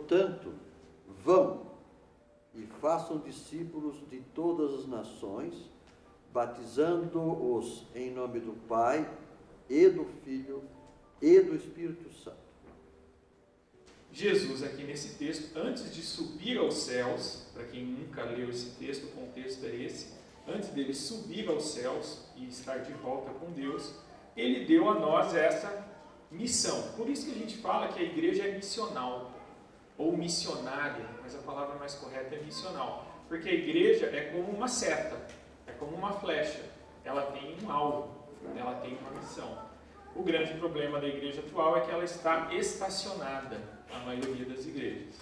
Portanto, vão e façam discípulos de todas as nações, batizando-os em nome do Pai, e do Filho, e do Espírito Santo. Jesus, aqui nesse texto, antes de subir aos céus, para quem nunca leu esse texto, o contexto é esse, antes dele subir aos céus e estar de volta com Deus, ele deu a nós essa missão. Por isso que a gente fala que a igreja é missional, ou missionária, mas a palavra mais correta é missional, porque a igreja é como uma seta, é como uma flecha, ela tem um alvo, ela tem uma missão. O grande problema da igreja atual é que ela está estacionada, a maioria das igrejas,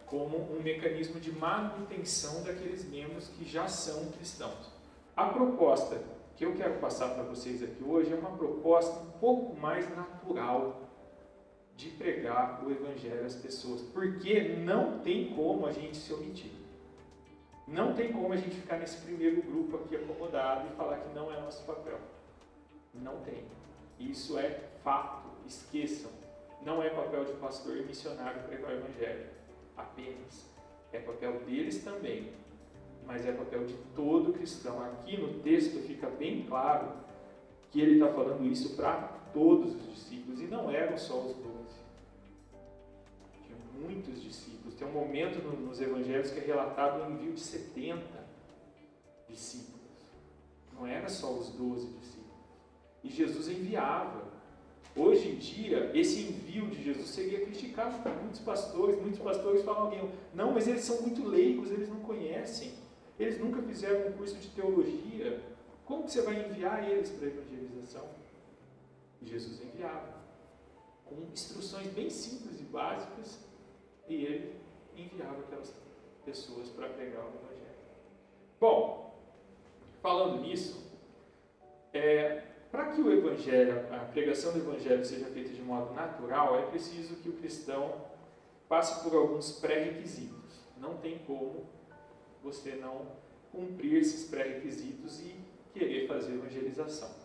como um mecanismo de manutenção daqueles membros que já são cristãos. A proposta que eu quero passar para vocês aqui hoje é uma proposta um pouco mais natural de pregar o Evangelho às pessoas, porque não tem como a gente se omitir. Não tem como a gente ficar nesse primeiro grupo aqui acomodado e falar que não é nosso papel. Não tem. Isso é fato, esqueçam. Não é papel de pastor e missionário pregar o Evangelho, apenas. É papel deles também, mas é papel de todo cristão. Aqui no texto fica bem claro que ele está falando isso para todos os discípulos, e não eram só os 12. Tinha muitos discípulos. Tem um momento nos Evangelhos que é relatado o envio de 70 discípulos. Não era só os 12 discípulos. E Jesus enviava. Hoje em dia, esse envio de Jesus seria criticado por muitos pastores. Muitos pastores falam, não, mas eles são muito leigos, eles não conhecem, eles nunca fizeram um curso de teologia. Como que você vai enviar eles para a evangelização? E Jesus enviava, com instruções bem simples e básicas, e ele enviava aquelas pessoas para pregar o Evangelho. Bom, falando nisso, para que o Evangelho, a pregação do Evangelho seja feita de modo natural, é preciso que o cristão passe por alguns pré-requisitos. Não tem como você não cumprir esses pré-requisitos e querer fazer evangelização.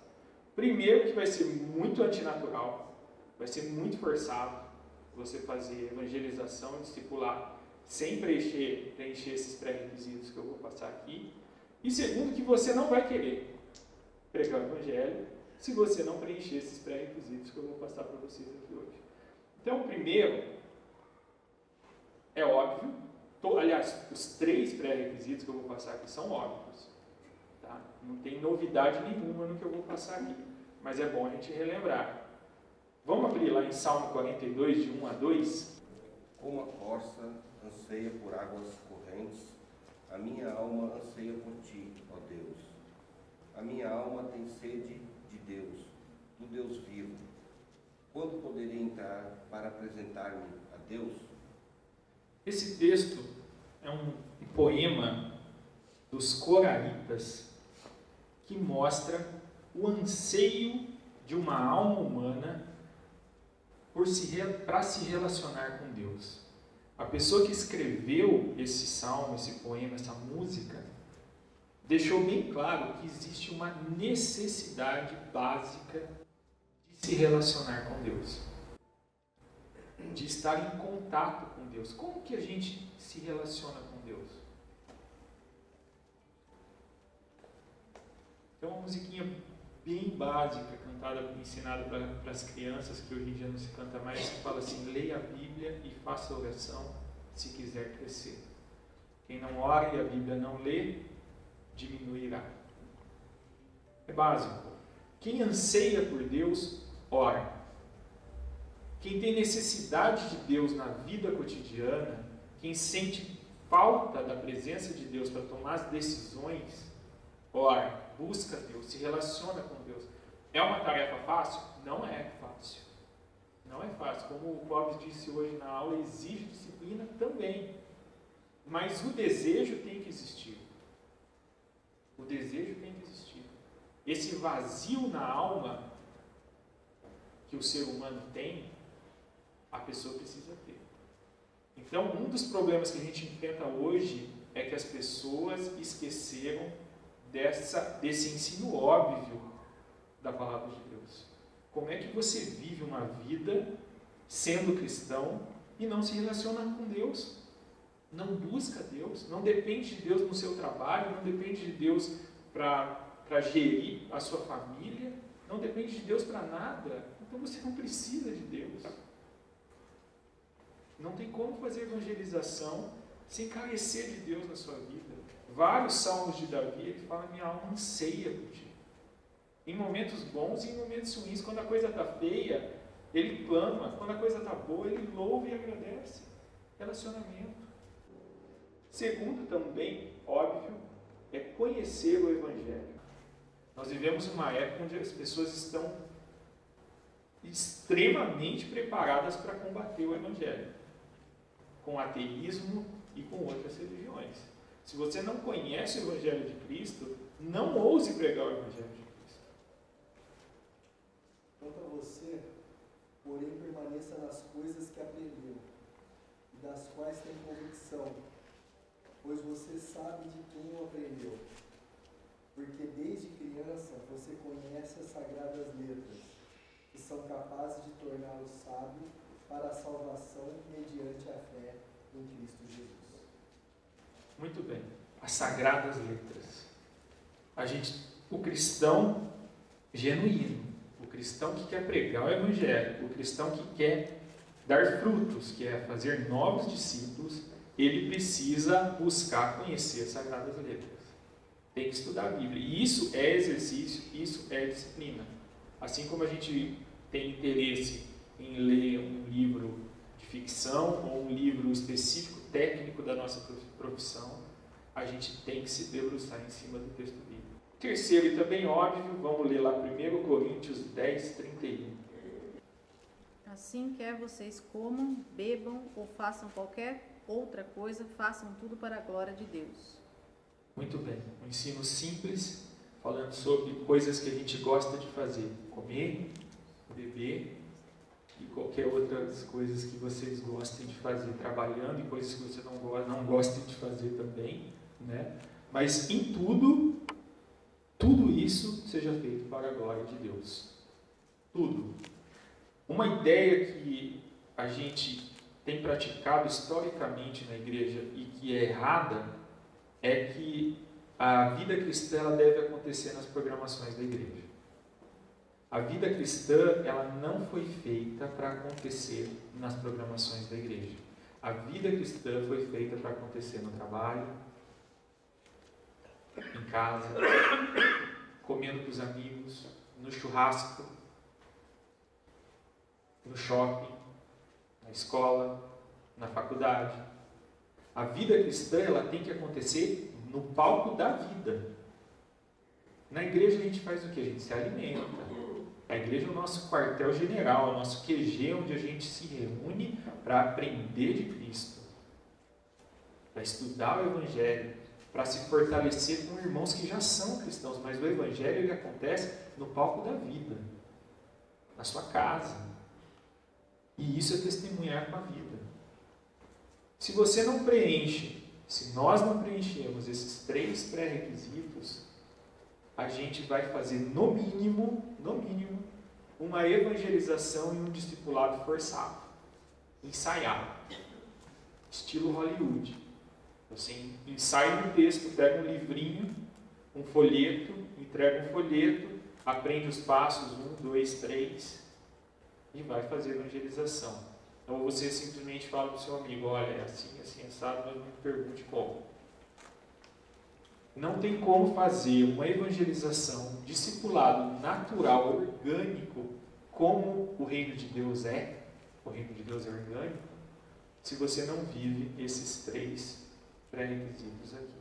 Primeiro, que vai ser muito antinatural, vai ser muito forçado você fazer evangelização e discipular sem preencher esses pré-requisitos que eu vou passar aqui. E segundo, que você não vai querer pregar o Evangelho se você não preencher esses pré-requisitos que eu vou passar para vocês aqui hoje. Então, primeiro, é óbvio, aliás, os 3 pré-requisitos que eu vou passar aqui são óbvios. Tá? Não tem novidade nenhuma no que eu vou passar aqui, mas é bom a gente relembrar. Vamos abrir lá em Salmo 42, de 1 a 2? Como a corça anseia por águas correntes, a minha alma anseia por ti, ó Deus. A minha alma tem sede de Deus, do Deus vivo. Quando poderei entrar para apresentar-me a Deus? Esse texto é um poema dos coraritas que mostra o anseio de uma alma humana para se relacionar com Deus. A pessoa que escreveu esse salmo, esse poema, essa música, deixou bem claro que existe uma necessidade básica de se relacionar com Deus, de estar em contato com Deus. Como que a gente se relaciona com Deus? Tem uma musiquinha bem básica, ensinada para as crianças, que hoje em dia não se canta mais, que fala assim: leia a Bíblia e faça oração se quiser crescer. Quem não ora e a Bíblia não lê, diminuirá. É básico. Quem anseia por Deus, ora. Quem tem necessidade de Deus na vida cotidiana, quem sente falta da presença de Deus para tomar as decisões, ora, busca Deus, se relaciona com Deus. É uma tarefa fácil? Não é fácil. Não é fácil. Como o Clóvis disse hoje na aula, exige disciplina também. Mas o desejo tem que existir. O desejo tem que existir. Esse vazio na alma que o ser humano tem, a pessoa precisa ter. Então, um dos problemas que a gente enfrenta hoje é que as pessoas esqueceram desse ensino óbvio da palavra de Deus. Como é que você vive uma vida sendo cristão e não se relaciona com Deus, não busca Deus, não depende de Deus no seu trabalho, não depende de Deus para gerir a sua família, não depende de Deus para nada, então você não precisa de Deus. Não tem como fazer evangelização sem carecer de Deus na sua vida. Vários salmos de Davi, ele fala: minha alma anseia por ti. Em momentos bons e em momentos ruins. Quando a coisa está feia, ele clama. Quando a coisa está boa, ele louva e agradece. Relacionamento. Segundo também, óbvio, é conhecer o Evangelho. Nós vivemos uma época onde as pessoas estão extremamente preparadas para combater o Evangelho, com ateísmo e com outras religiões. Se você não conhece o Evangelho de Cristo, não ouse pregar o Evangelho de Cristo. Quanto a você, porém, permaneça nas coisas que aprendeu, e das quais tem convicção, pois você sabe de quem o aprendeu. Porque desde criança você conhece as sagradas letras, que são capazes de torná-lo sábio para a salvação mediante a fé em Cristo Jesus. Muito bem. As sagradas letras. O cristão genuíno, o cristão que quer pregar o Evangelho, o cristão que quer dar frutos, que é fazer novos discípulos, ele precisa buscar conhecer as sagradas letras. Tem que estudar a Bíblia. E isso é exercício, isso é disciplina. Assim como a gente tem interesse em ler um livro de ficção ou um livro específico, técnico da nossa profissão, a gente tem que se debruçar em cima do texto bíblico. Terceiro e também óbvio, vamos ler lá 1 Coríntios 10, 31. Assim quer vocês comam, bebam ou façam qualquer outra coisa, façam tudo para a glória de Deus. Muito bem, um ensino simples, falando sobre coisas que a gente gosta de fazer. Comer, beber e qualquer outras coisas que vocês gostem de fazer. Trabalhando e coisas que você não gostem de fazer também, né? Mas em tudo isso seja feito para a glória de Deus. Tudo. Uma ideia que a gente tem praticado historicamente na igreja e que é errada é que a vida cristã ela deve acontecer nas programações da igreja. A vida cristã ela não foi feita para acontecer nas programações da igreja. A vida cristã foi feita para acontecer no trabalho, em casa, comendo com os amigos, no churrasco, no shopping, na escola, na faculdade. A vida cristã ela tem que acontecer no palco da vida. Na igreja a gente faz o que? A gente se alimenta. A igreja é o nosso quartel-general, é o nosso QG, onde a gente se reúne para aprender de Cristo, para estudar o Evangelho, para se fortalecer com irmãos que já são cristãos, mas o Evangelho ele acontece no palco da vida, na sua casa. E isso é testemunhar com a vida. Se você não preenche, se nós não preenchemos esses 3 pré-requisitos, a gente vai fazer no mínimo, uma evangelização e um discipulado forçado, ensaiado, estilo Hollywood. Você ensaia um texto, pega um livrinho, um folheto, entrega um folheto, aprende os passos 1, 2, 3 e vai fazer evangelização. Então você simplesmente fala para o seu amigo: olha, é assim, assim, assado, mas não me pergunte como. Não tem como fazer uma evangelização, discipulado natural, orgânico, como o reino de Deus é. O reino de Deus é orgânico, se você não vive esses 3 pré-requisitos aqui.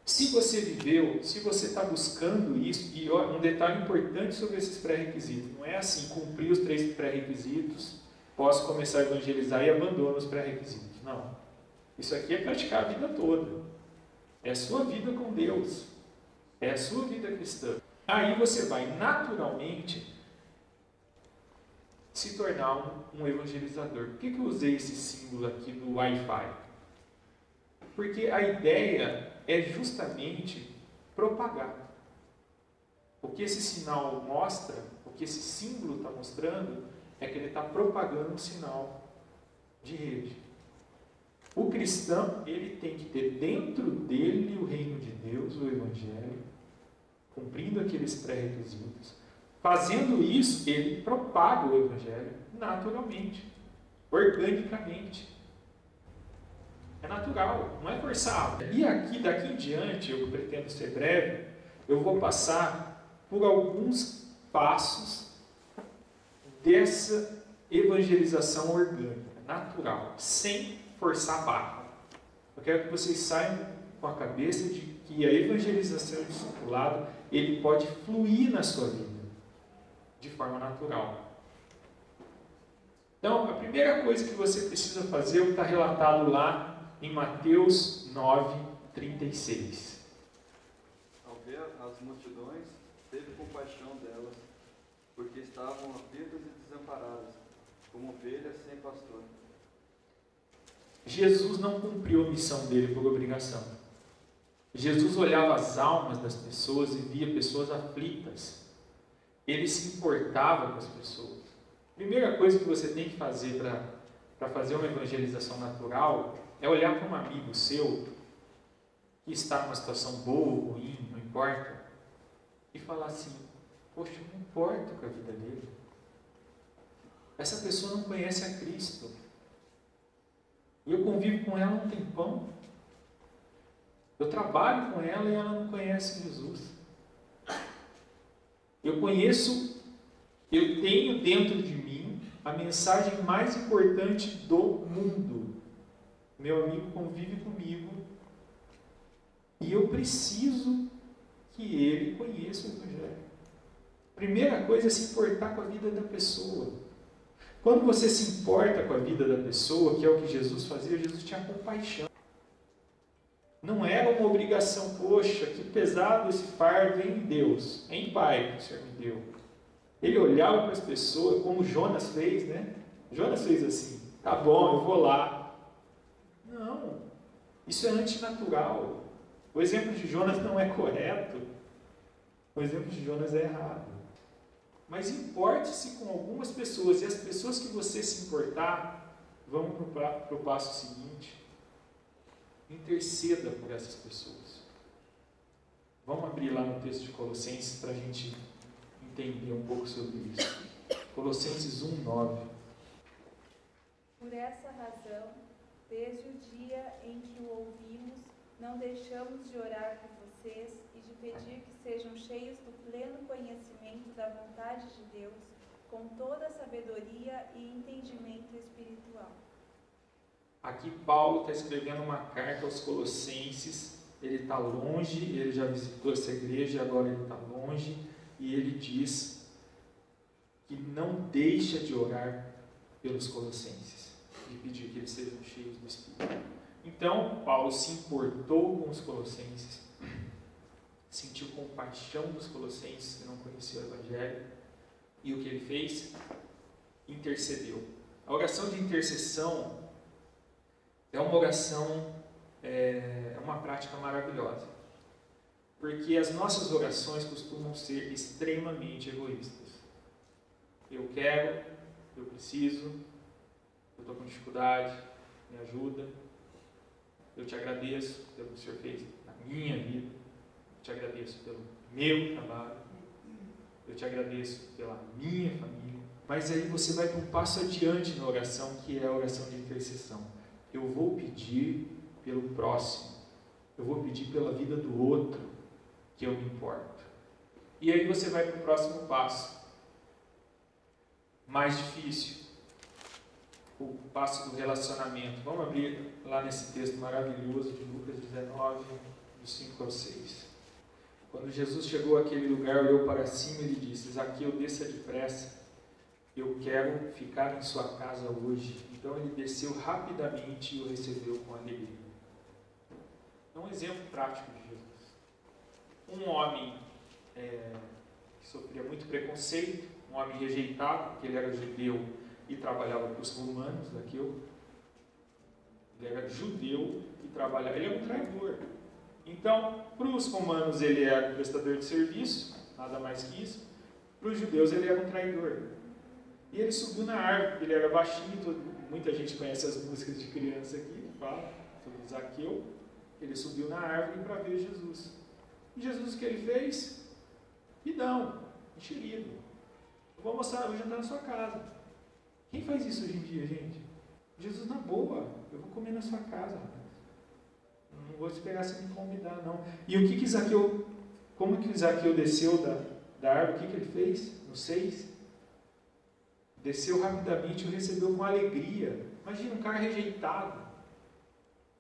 Se você viveu, se você está buscando isso, e um detalhe importante sobre esses pré-requisitos, não é assim, cumprir os 3 pré-requisitos, posso começar a evangelizar e abandono os pré-requisitos. Não. Isso aqui é praticar a vida toda. É a sua vida com Deus. É a sua vida cristã. Aí você vai naturalmente se tornar um evangelizador. Por que eu usei esse símbolo aqui do Wi-Fi? Porque a ideia é justamente propagar. O que esse sinal mostra, o que esse símbolo está mostrando, é que ele está propagando um sinal de rede. O cristão, ele tem que ter dentro dele o reino de Deus, o Evangelho, cumprindo aqueles pré-requisitos. Fazendo isso, ele propaga o Evangelho naturalmente, organicamente. É natural, não é forçado. E aqui, daqui em diante, eu pretendo ser breve, eu vou passar por alguns passos dessa evangelização orgânica, natural, sem forçar a barra. Eu quero que vocês saiam com a cabeça de que a evangelização e o discipulado, ele pode fluir na sua vida de forma natural. Então, a primeira coisa que você precisa fazer está relatado lá em Mateus 9:36. Ao ver as multidões, teve compaixão delas, porque estavam aflitas e desamparadas, como ovelhas sem pastor. Jesus não cumpriu a missão dele por obrigação. Jesus olhava as almas das pessoas e via pessoas aflitas. Ele se importava com as pessoas. A primeira coisa que você tem que fazer para fazer uma evangelização natural é olhar para um amigo seu que está numa situação boa ou ruim, não importa, e falar assim: poxa, eu não importo com a vida dele. Essa pessoa não conhece a Cristo. E eu convivo com ela um tempão. Eu trabalho com ela e ela não conhece Jesus. Eu tenho dentro de mim a mensagem mais importante do mundo. Meu amigo convive comigo e eu preciso que ele conheça o Evangelho. Primeira coisa é se importar com a vida da pessoa. Quando você se importa com a vida da pessoa, que é o que Jesus fazia, Jesus tinha compaixão. Não era uma obrigação, poxa, que pesado esse fardo em Deus, em Pai que o Senhor me deu. Ele olhava para as pessoas, como Jonas fez, né? Jonas fez assim: tá bom, eu vou lá. Não, isso é antinatural. O exemplo de Jonas não é correto. O exemplo de Jonas é errado. Mas importe-se com algumas pessoas, e as pessoas que você se importar, vão para o passo seguinte. Interceda por essas pessoas. Vamos abrir lá no texto de Colossenses para a gente entender um pouco sobre isso. Colossenses 1:9. Por essa razão, desde o dia em que o ouvimos, não deixamos de orar por vocês e de pedir que sejam cheios do pleno conhecimento da vontade de Deus, com toda a sabedoria e entendimento espiritual. Aqui Paulo está escrevendo uma carta aos Colossenses. Ele está longe, ele já visitou essa igreja, agora ele está longe, e ele diz que não deixa de orar pelos Colossenses, de pedir que eles sejam cheios do Espírito. Então, Paulo se importou com os Colossenses, sentiu compaixão dos Colossenses que não conheciam o Evangelho, e o que ele fez? Intercedeu. A oração de intercessão é uma oração, é uma prática maravilhosa, porque as nossas orações costumam ser extremamente egoístas. Eu quero, eu preciso, eu estou com dificuldade, me ajuda, eu te agradeço pelo que o Senhor fez na minha vida, eu te agradeço pelo meu trabalho, eu te agradeço pela minha família. Mas aí você vai para um passo adiante na oração, que é a oração de intercessão. Eu vou pedir pelo próximo, eu vou pedir pela vida do outro, que eu me importo. E aí você vai para o próximo passo, mais difícil, o passo do relacionamento. Vamos abrir lá nesse texto maravilhoso de Lucas 19, dos 5 ao 6. Quando Jesus chegou àquele lugar, olhou para cima e lhe disse: Zaqueu, desça depressa, eu quero ficar em sua casa hoje. Então ele desceu rapidamente e o recebeu com alegria. É um exemplo prático de Jesus. Um homem que sofria muito preconceito, um homem rejeitado, porque ele era judeu e trabalhava para os romanos, Zaqueu. Ele era judeu e trabalhava, ele era um traidor. Então, para os romanos ele era um prestador de serviço, nada mais que isso. Para os judeus ele era um traidor. E ele subiu na árvore, ele era baixinho, Muita gente conhece as músicas de criança aqui, que fala sobre Zaqueu. Ele subiu na árvore para ver Jesus. E Jesus, o que ele fez? Pidão, enxerido. Eu vou mostrar, eu vou jantar na sua casa. Quem faz isso hoje em dia, gente? Jesus, na boa, eu vou comer na sua casa, rapaz. Não vou esperar você me convidar, não. E o que Zaqueu, como que Zaqueu desceu da árvore? O que ele fez? No 6? Desceu rapidamente e o recebeu com alegria. Imagina um cara rejeitado.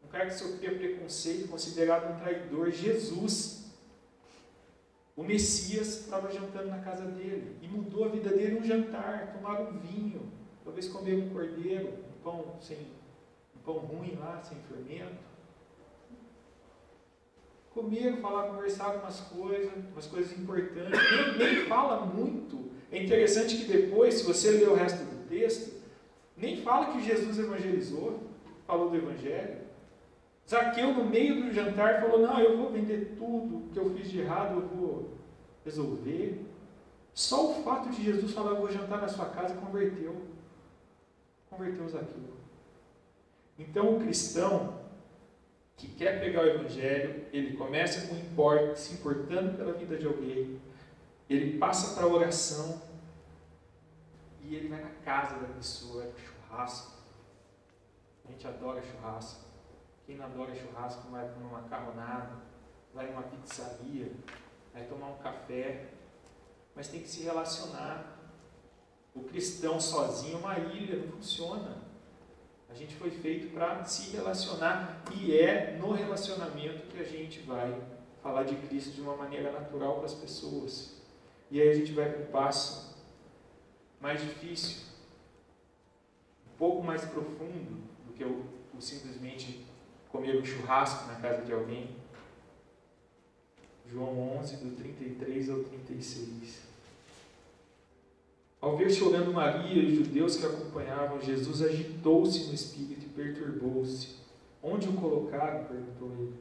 Um cara que sofria preconceito, considerado um traidor. Jesus, o Messias, estava jantando na casa dele. E mudou a vida dele um jantar. Tomaram um vinho. Talvez comeram um cordeiro. Um pão ruim lá, sem fermento. Comeram, falaram, conversaram umas coisas importantes. Nem fala muito. É interessante que depois, se você ler o resto do texto, nem fala que Jesus evangelizou, falou do evangelho. Zaqueu, no meio do jantar, falou, não, eu vou vender tudo que eu fiz de errado, eu vou resolver. Só o fato de Jesus falar, eu vou jantar na sua casa, converteu Zaqueu. Então, o cristão que quer pegar o evangelho, ele começa com se importando pela vida de alguém, ele passa para a oração e ele vai na casa da pessoa, vai para o churrasco. A gente adora churrasco. Quem não adora churrasco vai comer uma macarronada, vai numa pizzaria, vai tomar um café, mas tem que se relacionar. O cristão sozinho é uma ilha, não funciona. A gente foi feito para se relacionar e é no relacionamento que a gente vai falar de Cristo de uma maneira natural para as pessoas. E aí a gente vai para um passo mais difícil, um pouco mais profundo do que o simplesmente comer um churrasco na casa de alguém. João 11, do 33 ao 36. Ao ver chorando Maria e os judeus que a acompanhavam, Jesus agitou-se no espírito e perturbou-se. Onde o colocaram? Perguntou ele.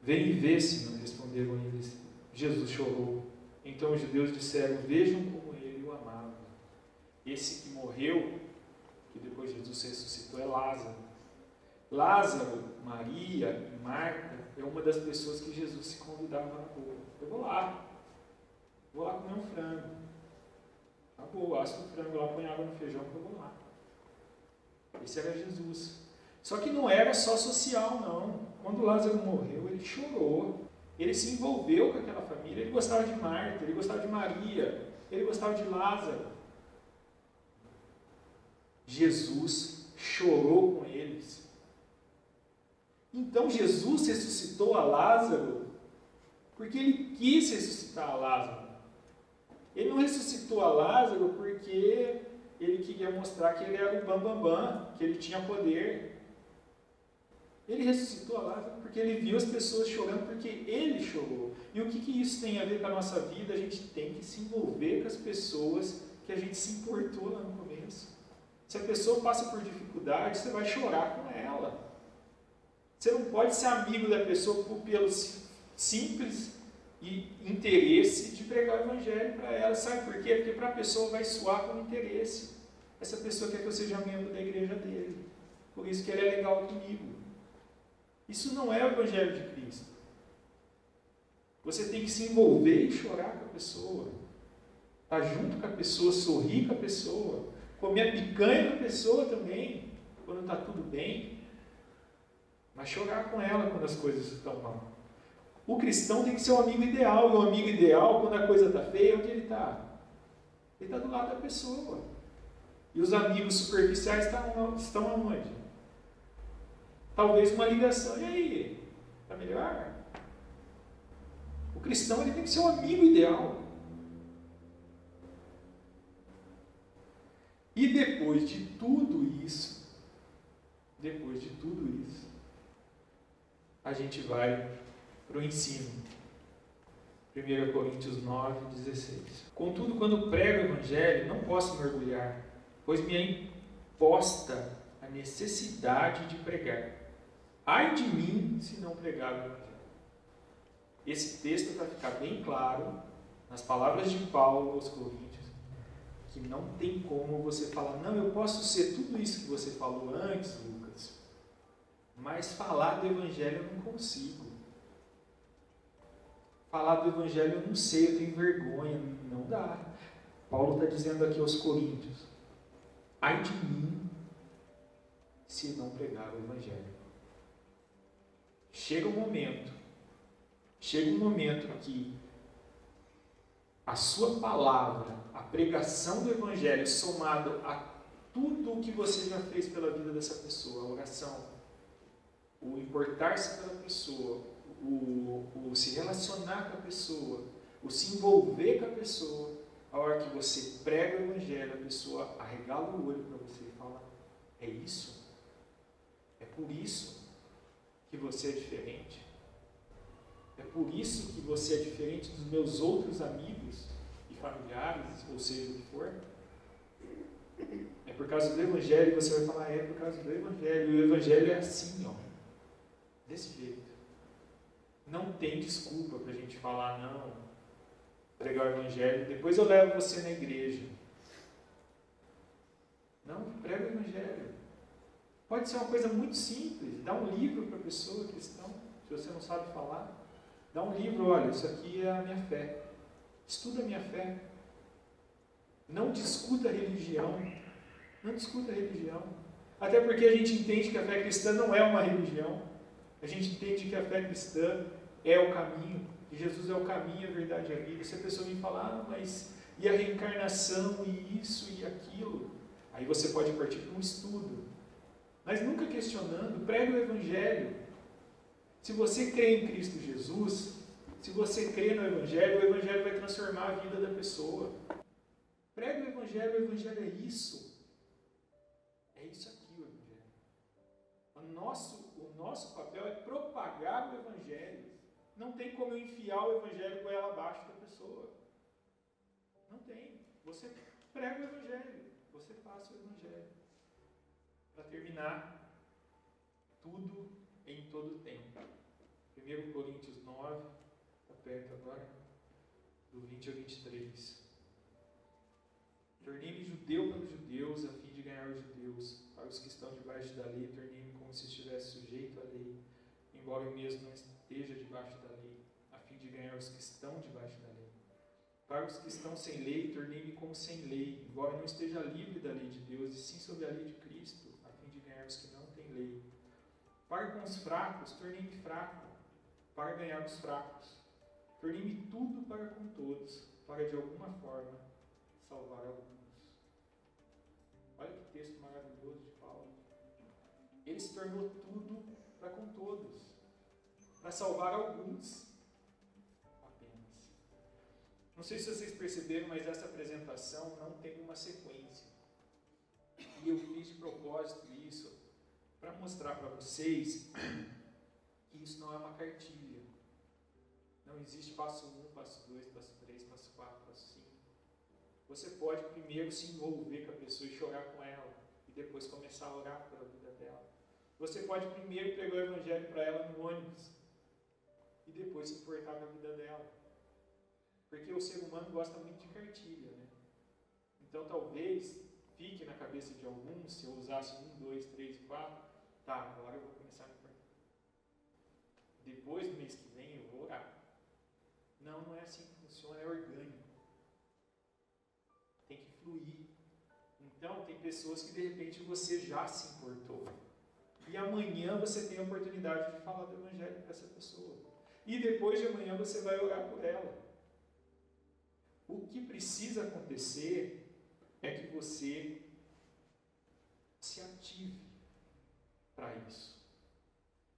Vem e vê, Senhor, responderam eles. Jesus chorou. Então os judeus disseram, vejam como ele o amava. Esse que morreu, que depois Jesus ressuscitou, é Lázaro. Lázaro, Maria e Marta é uma das pessoas que Jesus se convidava na boa. Eu vou lá comer um frango. Tá boa, assa o frango lá, põe água no feijão que eu vou lá. Esse era Jesus. Só que não era só social, não. Quando Lázaro morreu, ele chorou. Ele se envolveu com aquela família. Ele gostava de Marta, ele gostava de Maria, ele gostava de Lázaro. Jesus chorou com eles. Então Jesus ressuscitou a Lázaro porque ele quis ressuscitar a Lázaro. Ele não ressuscitou a Lázaro porque ele queria mostrar que ele era o bambambam, que ele tinha poder. Ele ressuscitou a Lázaro porque ele viu as pessoas chorando, porque ele chorou. E o que isso tem a ver com a nossa vida? A gente tem que se envolver com as pessoas que a gente se importou lá no começo. Se a pessoa passa por dificuldade, você vai chorar com ela. Você não pode ser amigo da pessoa pelo simples interesse de pregar o evangelho para ela. Sabe por quê? Porque para a pessoa vai soar como interesse. Essa pessoa quer que eu seja membro da igreja dele. Por isso que ele é legal comigo. Isso não é o evangelho de Cristo. Você tem que se envolver e chorar com a pessoa. Estar junto com a pessoa, sorrir com a pessoa. Comer a picanha com a pessoa também, quando está tudo bem. Mas chorar com ela quando as coisas estão mal. O cristão tem que ser um amigo ideal. E o amigo ideal, quando a coisa está feia, onde ele está? Ele está do lado da pessoa. E os amigos superficiais estão aonde? Talvez uma ligação. E aí? Está melhor? O cristão ele tem que ser um amigo ideal. E depois de tudo isso, a gente vai para o ensino. 1 Coríntios 9, 16. Contudo, quando prego o Evangelho, não posso me orgulhar, pois me é imposta a necessidade de pregar. Ai de mim se não pregar o Evangelho. Esse texto, para ficar bem claro, nas palavras de Paulo aos Coríntios, que não tem como você falar, não, eu posso ser tudo isso que você falou antes, Lucas, mas falar do Evangelho eu não consigo. Falar do Evangelho eu não sei, eu tenho vergonha, não dá. Paulo está dizendo aqui aos Coríntios, ai de mim se não pregar o Evangelho. Chega um momento que a sua palavra, a pregação do Evangelho, somado a tudo o que você já fez pela vida dessa pessoa, a oração, o importar-se pela pessoa, o se relacionar com a pessoa, o se envolver com a pessoa, a hora que você prega o Evangelho, a pessoa arregala o olho para você e fala, é isso? É por isso que você é diferente? É por isso que você é diferente dos meus outros amigos e familiares, ou seja, o que for? É por causa do Evangelho, você vai falar, é por causa do Evangelho. E o Evangelho é assim, ó, desse jeito. Não tem desculpa para a gente falar, não, pregar o Evangelho, depois eu levo você na igreja. Não, prega o Evangelho. Pode ser uma coisa muito simples, dá um livro para a pessoa cristã, se você não sabe falar. Dá um livro, olha, isso aqui é a minha fé. Estuda a minha fé. Não discuta a religião. Não discuta a religião. Até porque a gente entende que a fé cristã não é uma religião. A gente entende que a fé cristã é o caminho. Que Jesus é o caminho, a verdade e a vida. Se a pessoa me falar, mas e a reencarnação, e isso e aquilo? Aí você pode partir para um estudo. Mas nunca questionando, prega o Evangelho. Se você crê em Cristo Jesus, se você crê no Evangelho, o Evangelho vai transformar a vida da pessoa. Prega o Evangelho é isso. É isso aqui o Evangelho. O nosso papel é propagar o Evangelho. Não tem como eu enfiar o Evangelho goela abaixo da pessoa. Não tem. Você prega o Evangelho. Você passa o Evangelho. Para terminar, tudo em todo tempo. 1 Coríntios 9, está perto agora, do 20 ao 23. Tornei-me judeu pelos judeus, a fim de ganhar os judeus. Para os que estão debaixo da lei, tornei-me como se estivesse sujeito à lei, embora eu mesmo não esteja debaixo da lei, a fim de ganhar os que estão debaixo da lei. Para os que estão sem lei, tornei-me como sem lei, embora eu não esteja livre da lei de Deus, e sim sob a lei de Cristo, a fim de ganhar os que não têm lei. Para com os fracos, tornei-me fraco, para ganhar os fracos. Tornei-me tudo para com todos, para de alguma forma salvar alguns. Olha que texto maravilhoso de Paulo. Ele se tornou tudo para com todos, para salvar alguns apenas. Não sei se vocês perceberam, mas essa apresentação não tem uma sequência. E eu fiz de propósito isso para mostrar para vocês que isso não é uma cartilha. Não existe passo 1, passo 2, passo 3, passo 4, passo 5. Você pode primeiro se envolver com a pessoa e chorar com ela, e depois começar a orar pela vida dela. Você pode primeiro pregar o Evangelho para ela no ônibus, e depois se importar com a vida dela. Porque o ser humano gosta muito de cartilha, né? Então talvez fique na cabeça de alguns, se eu usasse 1, 2, 3 e 4, tá, agora eu vou começar a me importar. Depois do mês que vem eu vou orar. Não, não é assim que funciona, é orgânico. Tem que fluir. Então, tem pessoas que de repente você já se importou. E amanhã você tem a oportunidade de falar do Evangelho para essa pessoa. E depois de amanhã você vai orar por ela. O que precisa acontecer é que você se ative para isso.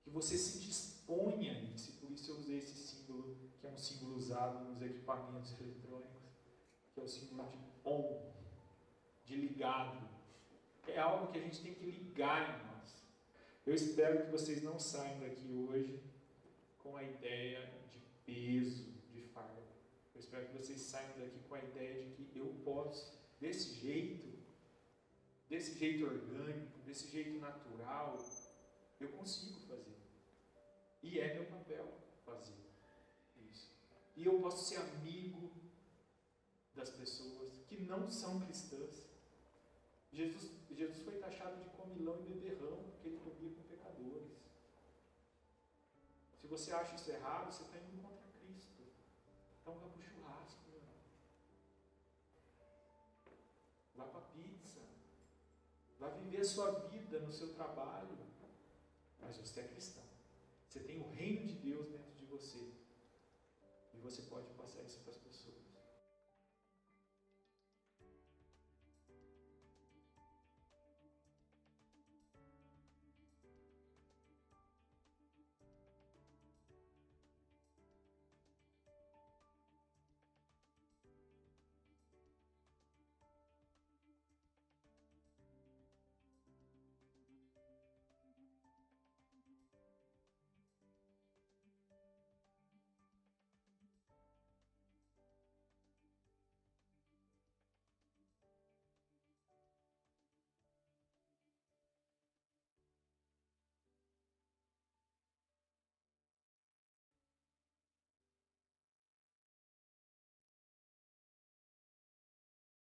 Que você se disponha a isso. Por isso eu usei esse símbolo, que é um símbolo usado nos equipamentos eletrônicos, que é o símbolo de on, de ligado. É algo que a gente tem que ligar em nós. Eu espero que vocês não saiam daqui hoje com a ideia de peso, de fardo. Eu espero que vocês saiam daqui com a ideia de que eu posso, desse jeito orgânico, desse jeito natural, eu consigo fazer. E é meu papel fazer isso. E eu posso ser amigo das pessoas que não são cristãs. Jesus foi taxado de comilão e beberrão porque ele comia com pecadores. Se você acha isso errado, você está indo contra Cristo. Então vá para o churrasco, meu irmão. Vá para a pizza. Vá viver a sua vida no seu trabalho. Mas você é cristão. Você tem o reino de Deus dentro de você. E você pode passar isso para as pessoas.